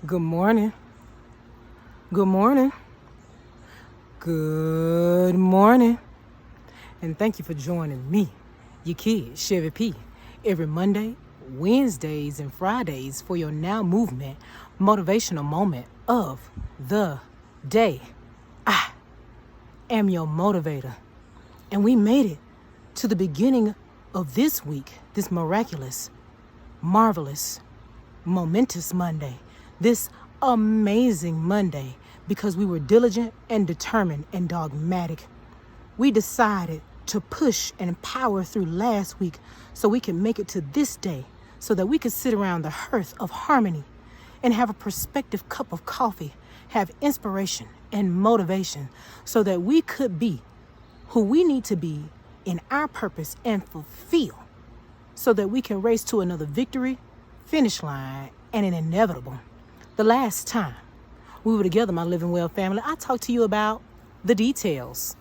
Good morning. Good morning. Good morning. And thank you for joining me, your kid, Chevy P, every Monday, Wednesdays, and Fridays for your Now Movement motivational moment of the day. I am your motivator. And we made it to the beginning of this week, this miraculous, marvelous, momentous Monday, this amazing Monday, because we were diligent and determined and dogmatic. We decided to push and power through last week so we can make it to this day, so that we could sit around the hearth of harmony and have a perspective cup of coffee, have inspiration and motivation, so that we could be who we need to be in our purpose and fulfill, so that we can race to another victory, finish line, and an inevitable. The last time we were together, my Living Well family, I talked to you about the details.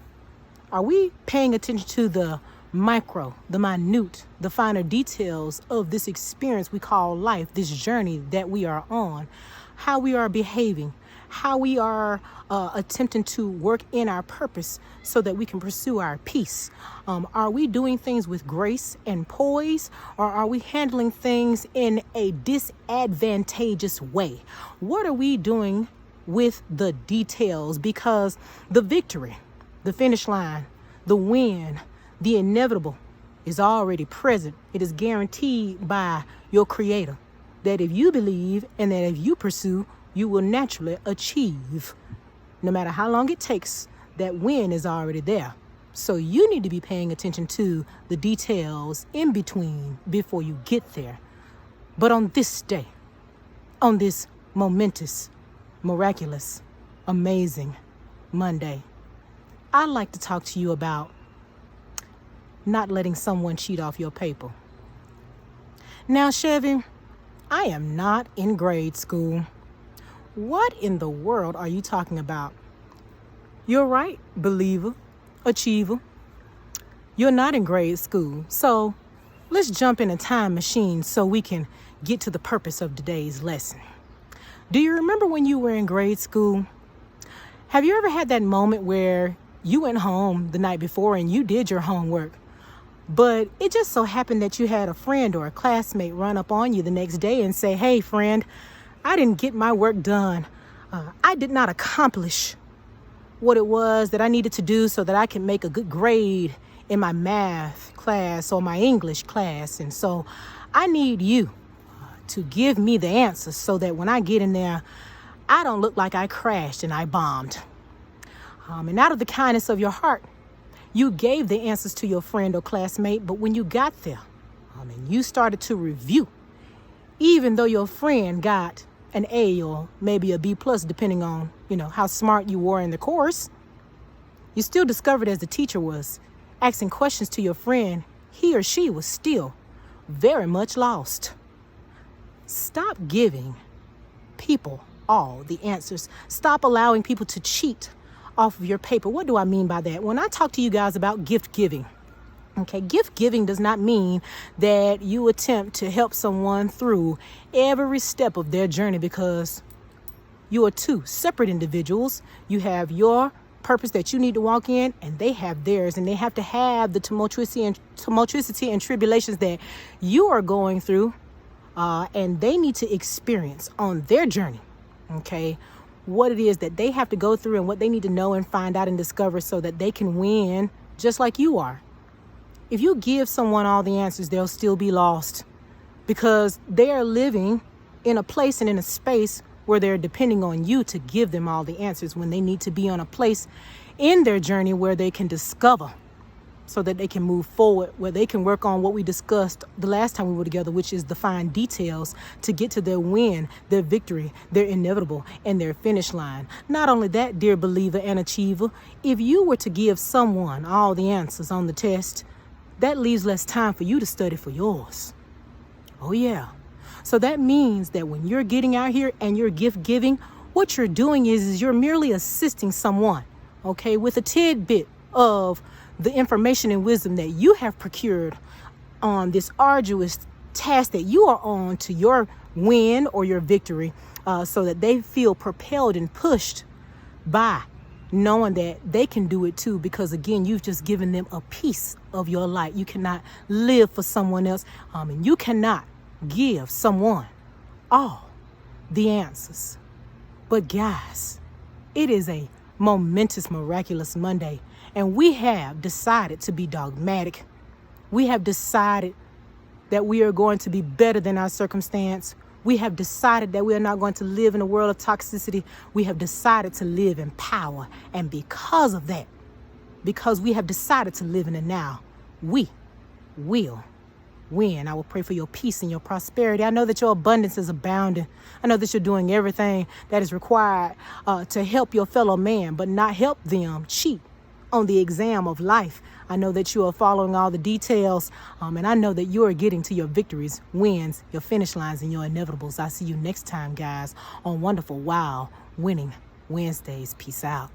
Are we paying attention to the micro, the minute, the finer details of this experience we call life, this journey that we are on, how we are behaving, how we are attempting to work in our purpose so that we can pursue our peace? Are we doing things with grace and poise, or are we handling things in a disadvantageous way? What are we doing with the details? Because the victory, the finish line, the win, the inevitable is already present. It is guaranteed by your Creator that if you believe and that if you pursue, you will naturally achieve. No matter how long it takes, that win is already there. So you need to be paying attention to the details in between before you get there. But on this day, on this momentous, miraculous, amazing Monday, I'd like to talk to you about not letting someone cheat off your paper. Now, Chevy, I am not in grade school. What in the world are you talking about? You're right, believer, achiever. You're not in grade school. So let's jump in a time machine so we can get to the purpose of today's lesson. Do you remember when you were in grade school? Have you ever had that moment where you went home the night before and you did your homework, but it just so happened that you had a friend or a classmate run up on you the next day and say, "Hey, friend, I didn't get my work done. I did not accomplish what it was that I needed to do so that I can make a good grade in my math class or my English class. And so I need you to give me the answers so that when I get in there, I don't look like I crashed and I bombed." And out of the kindness of your heart, you gave the answers to your friend or classmate. But when you got there, and you started to review, even though your friend got an A or maybe a B plus, depending on, how smart you were in the course, you still discovered as the teacher was asking questions to your friend, he or she was still very much lost. Stop giving people all the answers. Stop allowing people to cheat off of your paper. What do I mean by that? When I talk to you guys about gift giving, okay, gift giving does not mean that you attempt to help someone through every step of their journey, because you are two separate individuals. You have your purpose that you need to walk in, and they have theirs, and they have to have the tumultuosity and tribulations that you are going through, and they need to experience on their journey, okay, what it is that they have to go through and what they need to know and find out and discover so that they can win just like you are. If you give someone all the answers, they'll still be lost, because they are living in a place and in a space where they're depending on you to give them all the answers, when they need to be on a place in their journey where they can discover so that they can move forward, where they can work on what we discussed the last time we were together, which is the fine details to get to their win, their victory, their inevitable, and their finish line. Not only that, dear believer and achiever, if you were to give someone all the answers on the test, that leaves less time for you to study for yours. Oh yeah. So that means that when you're getting out here and you're gift giving, what you're doing is you're merely assisting someone, okay, with a tidbit of the information and wisdom that you have procured on this arduous task that you are on to your win or your victory, so that they feel propelled and pushed by knowing that they can do it too, because again, you've just given them a piece of your light. You cannot live for someone else, and you cannot give someone all the answers. But guys, it is a momentous, miraculous Monday, and we have decided to be dogmatic. We have decided that we are going to be better than our circumstance. We have decided that we are not going to live in a world of toxicity. We have decided to live in power. And because of that, because we have decided to live in the now, we will win. I will pray for your peace and your prosperity. I know that your abundance is abounding. I know that you're doing everything that is required to help your fellow man, but not help them cheat on the exam of life. I know that you are following all the details, and I know that you are getting to your victories, wins, your finish lines, and your inevitables. I'll see you next time, guys, on Wonderful, Wow, Winning Wednesdays. Peace out.